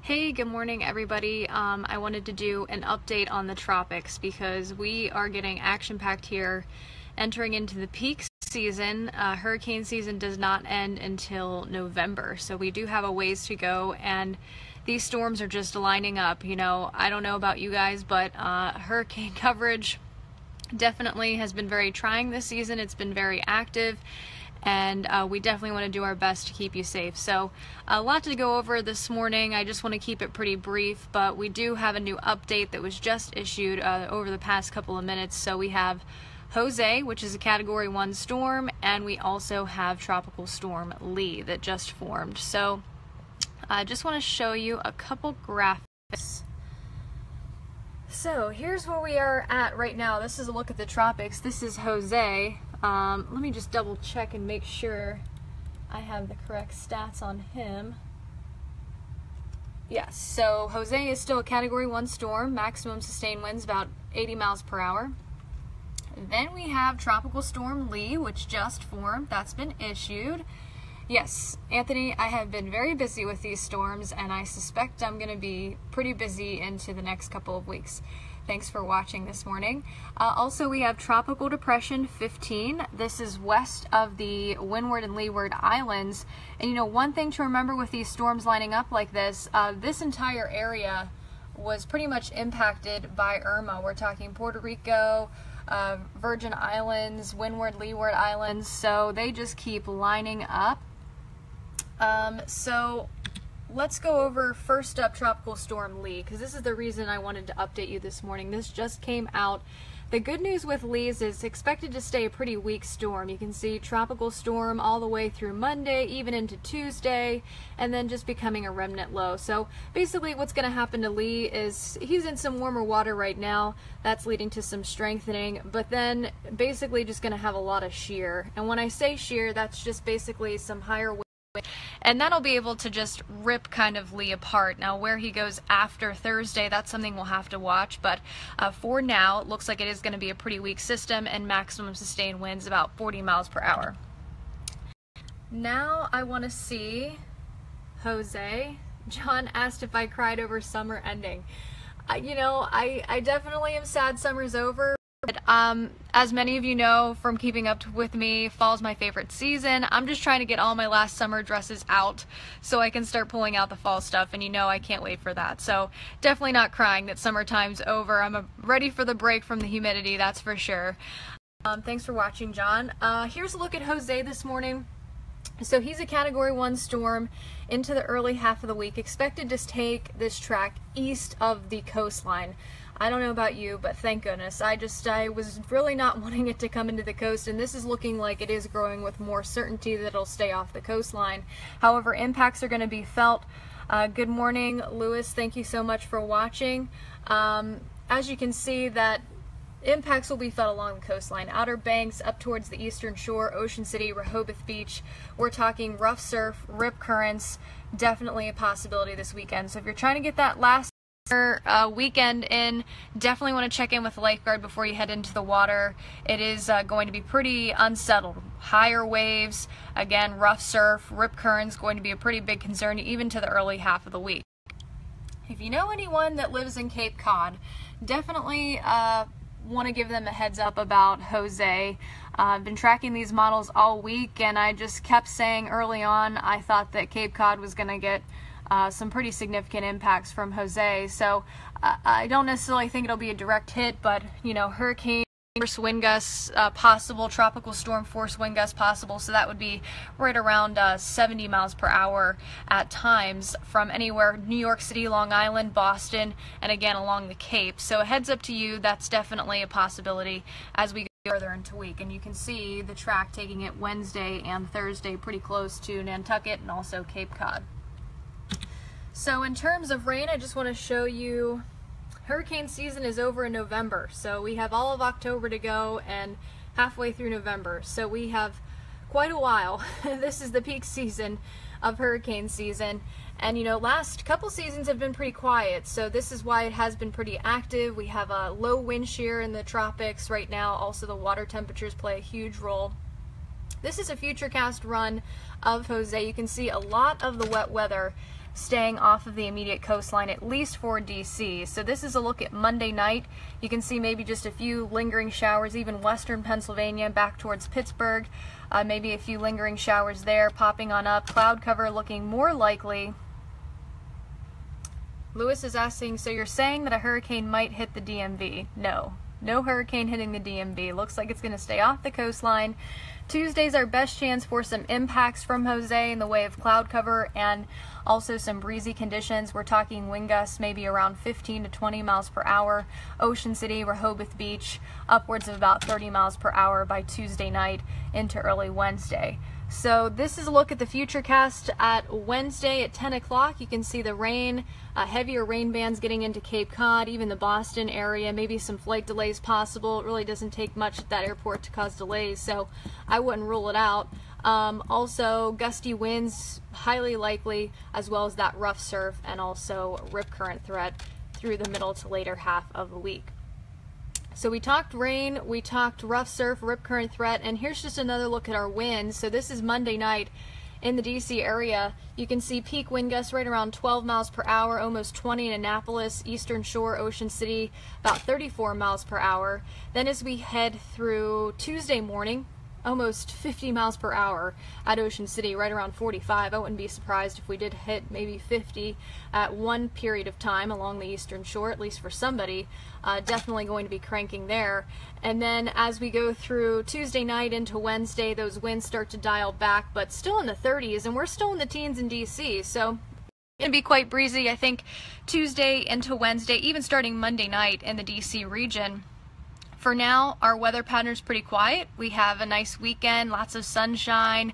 Hey, good morning everybody. I wanted to do an update on the tropics because we are getting action-packed here, entering into the peak season. Hurricane season does not end until November, so we do have a ways to go, and these storms are just lining up. You know, I don't know about you guys, but hurricane coverage definitely has been very trying this season. It's been very active, and we definitely want to do our best to keep you safe. So a lot to go over this morning. I just want to keep it pretty brief, but we do have a new update that was just issued over the past couple of minutes. So we have Jose, which is a Category 1 storm, and we also have Tropical Storm Lee that just formed. So I just want to show you a couple graphics. So here's where we are at right now. This is a look at the tropics. This is Jose. Let me just double check and make sure I have the correct stats on him. Yes, so Jose is still a Category 1 storm, maximum sustained winds about 80 miles per hour. Then we have Tropical Storm Lee, which just formed. That's been issued. Yes, Anthony, I have been very busy with these storms, and I suspect I'm going to be pretty busy into the next couple of weeks. Thanks for watching this morning. Also, we have Tropical Depression 15. This is west of the Windward and Leeward Islands. And you know, one thing to remember with these storms lining up like this, this entire area was pretty much impacted by Irma. We're talking Puerto Rico, Virgin Islands, Windward, Leeward Islands. So they just keep lining up. So let's go over first up Tropical Storm Lee, because this is the reason I wanted to update you this morning. This just came out. The good news with Lee is it's expected to stay a pretty weak storm. You can see tropical storm all the way through Monday, even into Tuesday, and then just becoming a remnant low. So basically what's going to happen to Lee is he's in some warmer water right now. That's leading to some strengthening, but then basically just going to have a lot of shear. And when I say shear, that's just basically some higher wind. And that'll be able to just rip kind of Lee apart. Now where he goes after Thursday, that's something we'll have to watch, but for now it looks like it is going to be a pretty weak system, and maximum sustained winds about 40 miles per hour. Now I want to see Jose. John asked if I cried over summer ending. You know, I definitely am sad summer's over. But, as many of you know from keeping up with me, fall's my favorite season. I'm just trying to get all my last summer dresses out so I can start pulling out the fall stuff, and you know I can't wait for that. So definitely not crying that summertime's over. I'm ready for the break from the humidity, that's for sure. Thanks for watching, John. Here's a look at Jose this morning. So he's a Category 1 storm into the early half of the week, expected to take this track east of the coastline. I don't know about you, but thank goodness. I was really not wanting it to come into the coast, and this is looking like it is growing with more certainty that it'll stay off the coastline. However, impacts are going to be felt. Good morning, Lewis. Thank you so much for watching. As you can see, that impacts will be felt along the coastline. Outer Banks, up towards the eastern shore, Ocean City, Rehoboth Beach. We're talking rough surf, rip currents, definitely a possibility this weekend. So if you're trying to get that last weekend in, definitely want to check in with the lifeguard before you head into the water. It is going to be pretty unsettled. Higher waves, again, rough surf, rip currents, going to be a pretty big concern even to the early half of the week. If you know anyone that lives in Cape Cod, definitely want to give them a heads up about Jose. I've been tracking these models all week, and I just kept saying early on I thought that Cape Cod was going to get some pretty significant impacts from Jose. So I don't necessarily think it'll be a direct hit, but you know, hurricane force wind gusts possible, tropical storm force wind gusts possible, so that would be right around 70 miles per hour at times from anywhere New York City, Long Island, Boston, and again along the Cape. So a heads up to you, that's definitely a possibility as we go further into the week. And you can see the track taking it Wednesday and Thursday pretty close to Nantucket and also Cape Cod. So in terms of rain, I just want to show you hurricane season is over in November. So we have all of October to go and halfway through November. So we have quite a while. This is the peak season of hurricane season. And you know, last couple seasons have been pretty quiet. So this is why it has been pretty active. We have a low wind shear in the tropics right now. Also the water temperatures play a huge role. This is a futurecast run of Jose. You can see a lot of the wet weather staying off of the immediate coastline, at least for DC. So this is a look at Monday night. You can see maybe just a few lingering showers, even western Pennsylvania back towards Pittsburgh. Maybe a few lingering showers there popping on up. Cloud cover looking more likely. Lewis is asking, so you're saying that a hurricane might hit the DMV? No. No hurricane hitting the DMV. Looks like it's going to stay off the coastline. Tuesday's our best chance for some impacts from Jose in the way of cloud cover and also some breezy conditions. We're talking wind gusts maybe around 15 to 20 miles per hour. Ocean City, Rehoboth Beach, upwards of about 30 miles per hour by Tuesday night into early Wednesday. So this is a look at the futurecast at Wednesday at 10 o'clock. You can see the rain, heavier rain bands getting into Cape Cod, even the Boston area, maybe some flight delays possible. It really doesn't take much at that airport to cause delays, so I wouldn't rule it out. Also, gusty winds, highly likely, as well as that rough surf and also rip current threat through the middle to later half of the week. So we talked rain, we talked rough surf, rip current threat, and here's just another look at our winds. So this is Monday night in the DC area. You can see peak wind gusts right around 12 miles per hour, almost 20 in Annapolis, Eastern Shore, Ocean City, about 34 miles per hour. Then as we head through Tuesday morning, almost 50 miles per hour at Ocean City, right around 45. I wouldn't be surprised if we did hit maybe 50 at one period of time along the Eastern Shore, at least for somebody. Definitely going to be cranking there. And then as we go through Tuesday night into Wednesday, those winds start to dial back, but still in the 30s, and we're still in the teens in DC. So it's going to be quite breezy, I think, Tuesday into Wednesday, even starting Monday night in the DC region. For now, our weather pattern is pretty quiet. We have a nice weekend, lots of sunshine,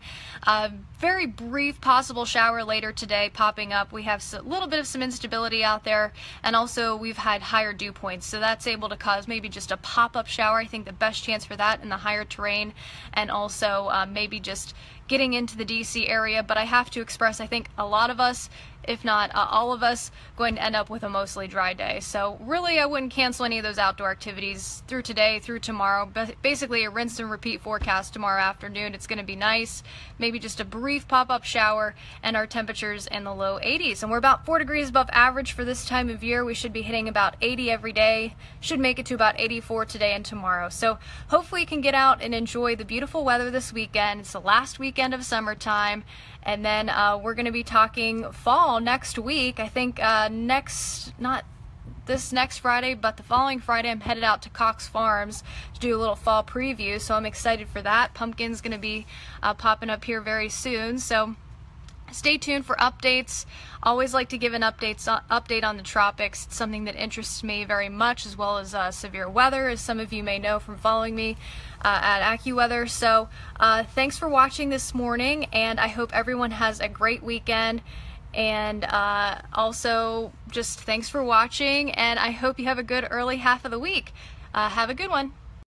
very brief possible shower later today popping up. We have a little bit of some instability out there, and also we've had higher dew points, so that's able to cause maybe just a pop-up shower. I think the best chance for that in the higher terrain, and also maybe just getting into the DC area. But I have to express, I think a lot of us, if not all of us, going to end up with a mostly dry day. So really I wouldn't cancel any of those outdoor activities through today, through tomorrow. Basically a rinse and repeat forecast tomorrow afternoon. It's going to be nice, maybe just a brief pop-up shower, and our temperatures in the low 80s. And we're about 4 degrees above average for this time of year. We should be hitting about 80 every day. Should make it to about 84 today and tomorrow. So hopefully you can get out and enjoy the beautiful weather this weekend. It's the last weekend of summertime. And then we're going to be talking fall next week. I think not this next Friday, but the following Friday, I'm headed out to Cox Farms to do a little fall preview. So I'm excited for that. Pumpkin's going to be popping up here very soon. So stay tuned for updates. Always like to give an update on the tropics. It's something that interests me very much, as well as severe weather, as some of you may know from following me at AccuWeather. So thanks for watching this morning, and I hope everyone has a great weekend. And also just thanks for watching, and I hope you have a good early half of the week. Have a good one.